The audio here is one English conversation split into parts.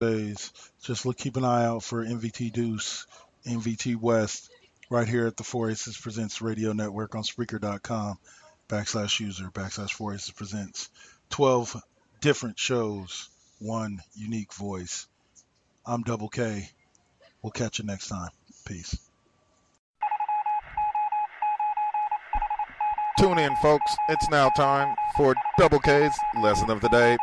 days. Just keep an eye out for MVT Deuce, MVT West, right here at the Four Aces Presents Radio Network on Spreaker.com/user/ Four Aces Presents. 12 different shows, one unique voice. I'm Double K. We'll catch you next time. Peace. Tune in, folks. It's now time for Double K's Lesson of the Day.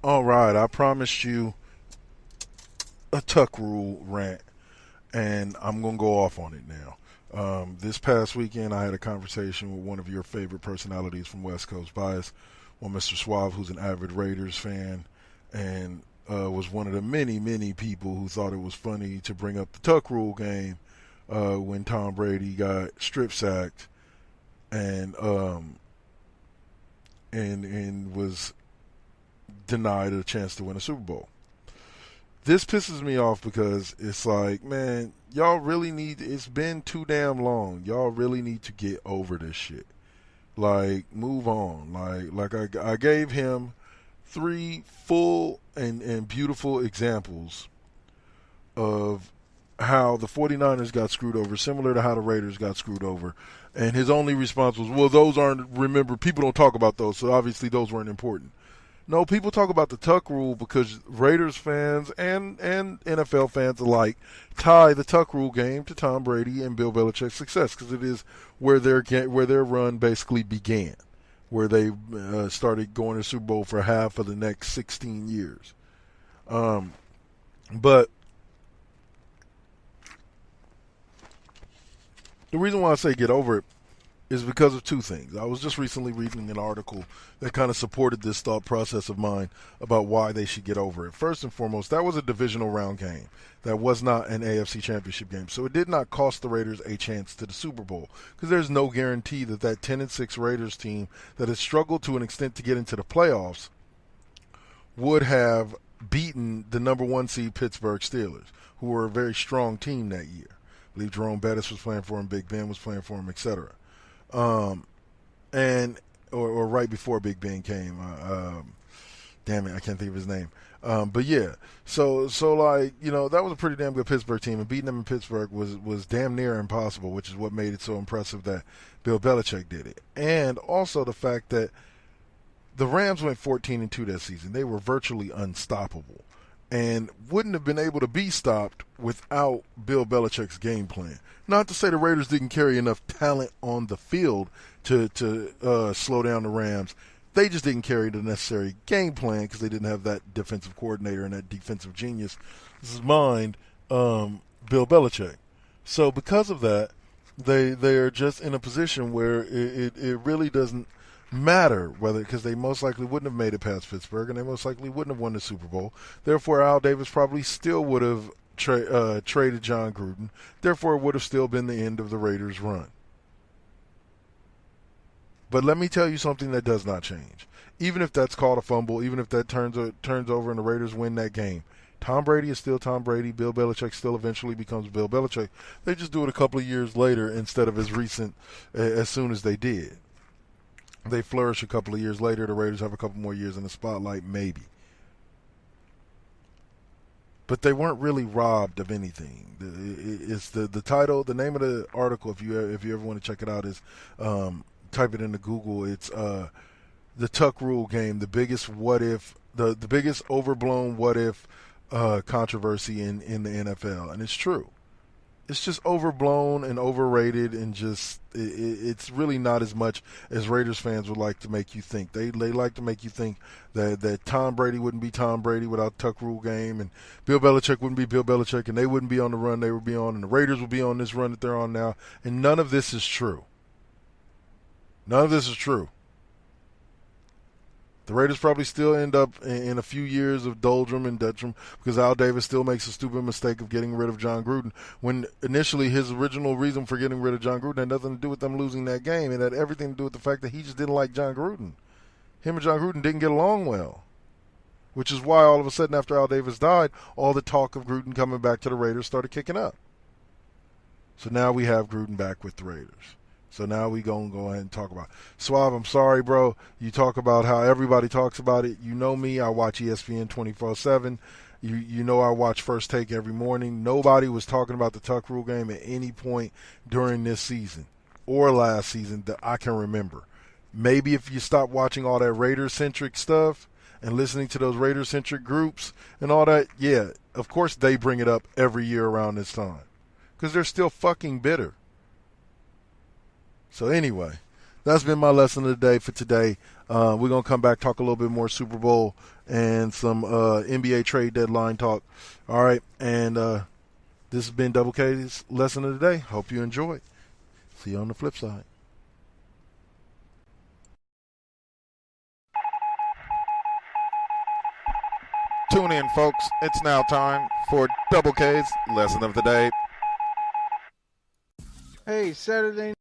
All right, I promised you a tuck rule rant, and I'm going to go off on it now. This past weekend, I had a conversation with one of your favorite personalities from West Coast Bias, one Mr. Suave, who's an avid Raiders fan, and was one of the many people who thought it was funny to bring up the tuck rule game when Tom Brady got strip sacked and was denied a chance to win a Super Bowl. This pisses me off because it's like, man, y'all really need, it's been too damn long. Y'all really need to get over this shit. Like, move on. Like I gave him 3 full and beautiful examples of how the 49ers got screwed over, similar to how the Raiders got screwed over. And his only response was, well, those aren't, remember, people don't talk about those, so obviously those weren't important. No, people talk about the tuck rule because Raiders fans and NFL fans alike tie the tuck rule game to Tom Brady and Bill Belichick's success because it is where their run basically began, where they started going to Super Bowl for half of the next 16 years. But the reason why I say get over it is because of 2 things. I was just recently reading an article that kind of supported this thought process of mine about why they should get over it. First and foremost, that was a divisional round game. That was not an AFC championship game. So it did not cost the Raiders a chance to the Super Bowl because there's no guarantee that 10-6 Raiders team that has struggled to an extent to get into the playoffs would have beaten the number 1 seed Pittsburgh Steelers, who were a very strong team that year. I believe Jerome Bettis was playing for him, Big Ben was playing for him, etc. Or right before Big Ben came. Damn it, I can't think of his name. But yeah, so like, you know, that was a pretty damn good Pittsburgh team, and beating them in Pittsburgh was damn near impossible, which is what made it so impressive that Bill Belichick did it. And also the fact that the Rams went 14-2 that season. They were virtually unstoppable and wouldn't have been able to be stopped without Bill Belichick's game plan. Not to say the Raiders didn't carry enough talent on the field to slow down the Rams. They just didn't carry the necessary game plan because they didn't have that defensive coordinator and that defensive genius. This is mind, Bill Belichick. So because of that, they are just in a position where it really doesn't matter whether, because they most likely wouldn't have made it past Pittsburgh and they most likely wouldn't have won the Super Bowl. Therefore, Al Davis probably still would have traded John Gruden. Therefore, it would have still been the end of the Raiders' run. But let me tell you something that does not change. Even if that's called a fumble, even if that turns over and the Raiders win that game, Tom Brady is still Tom Brady. Bill Belichick still eventually becomes Bill Belichick. They just do it a couple of years later instead of as recent as soon as they did. They flourish a couple of years later. The Raiders have a couple more years in the spotlight, maybe. But they weren't really robbed of anything. It's the title, the name of the article, if you ever want to check it out, is type it into Google. It's the Tuck Rule game, the biggest what if, the biggest overblown what if controversy in the NFL, and it's true. It's just overblown and overrated, and just it's really not as much as Raiders fans would like to make you think. They like to make you think that Tom Brady wouldn't be Tom Brady without the Tuck Rule game, and Bill Belichick wouldn't be Bill Belichick, and they wouldn't be on the run they would be on, and the Raiders would be on this run that they're on now. And none of this is true. None of this is true. The Raiders probably still end up in a few years of doldrum and dutrum because Al Davis still makes a stupid mistake of getting rid of John Gruden when initially his original reason for getting rid of John Gruden had nothing to do with them losing that game. It had everything to do with the fact that he just didn't like John Gruden. Him and John Gruden didn't get along well, which is why all of a sudden after Al Davis died, all the talk of Gruden coming back to the Raiders started kicking up. So now we have Gruden back with the Raiders. So now we going to go ahead and talk about it. Suave, I'm sorry, bro. You talk about how everybody talks about it. You know me. I watch ESPN 24/7. You know I watch First Take every morning. Nobody was talking about the Tuck Rule game at any point during this season or last season that I can remember. Maybe if you stop watching all that Raiders-centric stuff and listening to those Raiders-centric groups and all that, yeah, of course they bring it up every year around this time because they're still fucking bitter. So anyway, that's been my lesson of the day for today. We're going to come back, talk a little bit more Super Bowl and some NBA trade deadline talk. All right, and this has been Double K's lesson of the day. Hope you enjoyed. See you on the flip side. Tune in, folks. It's now time for Double K's lesson of the day. Hey, Saturday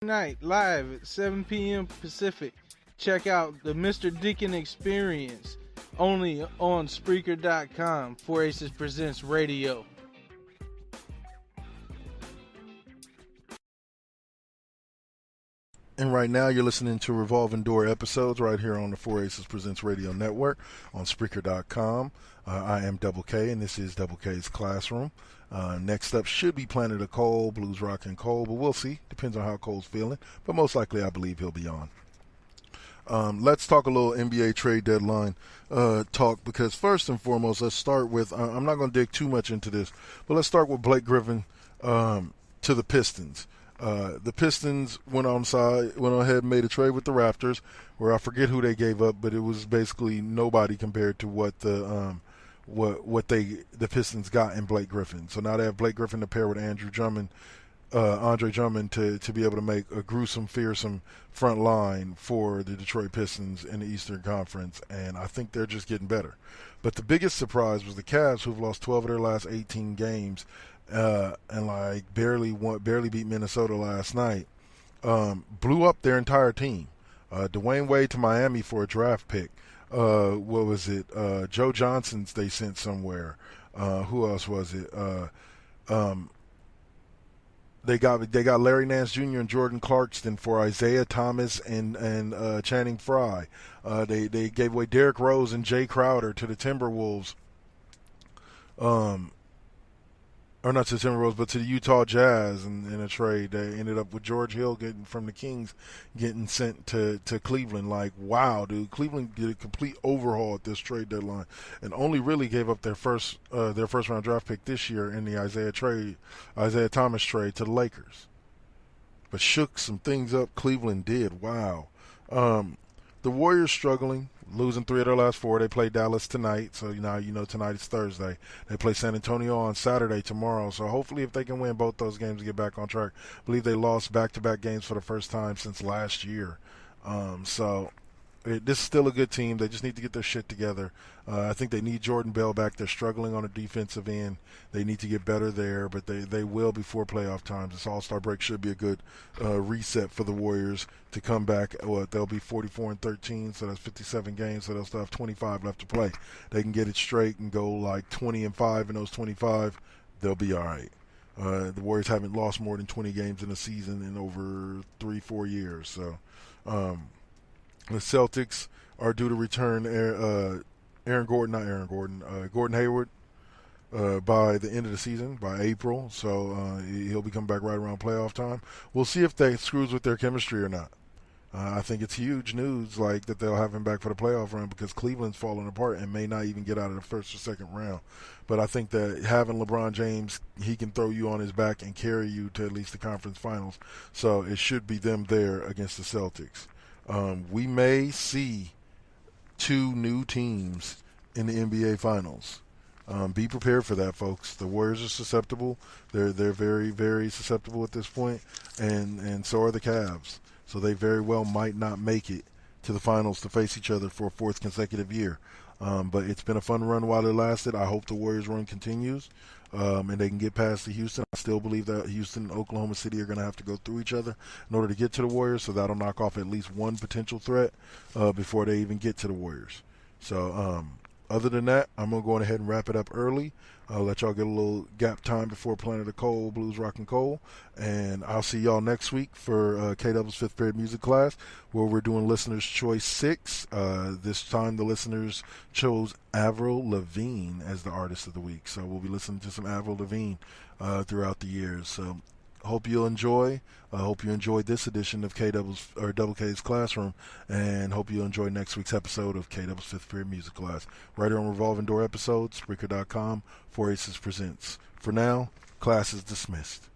night, live at 7 p.m. Pacific. Check out the Mr. Deacon Experience, only on Spreaker.com. 4 Aces Presents Radio. And right now you're listening to Revolving Door episodes right here on the 4 Aces Presents Radio Network on Spreaker.com. I am Double K, and this is Double K's Classroom. Next up should be Planet of Cole, Blues Rock and Cole, but we'll see. Depends on how Cole's feeling. But most likely I believe he'll be on. Let's talk a little NBA trade deadline talk, because first and foremost, let's start with, I'm not going to dig too much into this, but let's start with Blake Griffin to the Pistons. The Pistons went ahead and made a trade with the Raptors, where I forget who they gave up, but it was basically nobody compared to what the Pistons got in Blake Griffin. So now they have Blake Griffin to pair with Andre Drummond to be able to make a gruesome, fearsome front line for the Detroit Pistons in the Eastern Conference, and I think they're just getting better. But the biggest surprise was the Cavs, who've lost 12 of their last 18 games. And barely beat Minnesota last night, blew up their entire team. Dwayne Wade to Miami for a draft pick. What was it? Joe Johnson's they sent somewhere. Who else was it? They got Larry Nance Jr. and Jordan Clarkson for Isaiah Thomas and Channing Frye. They gave away Derrick Rose and Jay Crowder to the Timberwolves. Or not to the Timberwolves, but to the Utah Jazz in a trade. They ended up with George Hill from the Kings getting sent to Cleveland. Like, wow, dude. Cleveland did a complete overhaul at this trade deadline and only really gave up their first round draft pick this year in the Isaiah Thomas trade to the Lakers. But shook some things up, Cleveland did. Wow. The Warriors struggling, losing 3 of their last 4. They play Dallas tonight, so tonight is Thursday. They play San Antonio on Saturday tomorrow, so hopefully if they can win both those games and get back on track. I believe they lost back-to-back games for the first time since last year. This is still a good team. They just need to get their shit together. I think they need Jordan Bell back. They're struggling on the defensive end. They need to get better there, but they will before playoff times. This All-Star break should be a good reset for the Warriors to come back. They'll be 44-13, so that's 57 games, so they'll still have 25 left to play. They can get it straight and go like 20-5 in those 25. They'll be all right. The Warriors haven't lost more than 20 games in a season in over 3-4 years. So the Celtics are due to return Gordon Hayward by the end of the season, by April. So he'll be coming back right around playoff time. We'll see if that screws with their chemistry or not. I think it's huge news that they'll have him back for the playoff run, because Cleveland's falling apart and may not even get out of the first or second round. But I think that having LeBron James, he can throw you on his back and carry you to at least the conference finals. So it should be them there against the Celtics. We may see 2 new teams in the NBA Finals. Be prepared for that, folks. The Warriors are susceptible. They're very, very susceptible at this point, and so are the Cavs. So they very well might not make it to the finals to face each other for a 4th consecutive year. But it's been a fun run while it lasted. I hope the Warriors run continues, and they can get past the Houston. I still believe that Houston and Oklahoma City are going to have to go through each other in order to get to the Warriors, so that'll knock off at least one potential threat before they even get to the Warriors. So Other than that, I'm going to go ahead and wrap it up early. I'll let y'all get a little gap time before Planet of Coal, Blues, Rock, and Coal. And I'll see y'all next week for K-Double's 5th period music class, where we're doing Listener's Choice 6. This time the listeners chose Avril Lavigne as the artist of the week. So we'll be listening to some Avril Lavigne throughout the years. So hope you'll enjoy. I hope you enjoyed this edition of Double K's Classroom, and hope you enjoy next week's episode of K-Double's 5th period music class. Right here on Revolving Door episodes, Spreaker.com, 4 Aces Presents. For now, class is dismissed.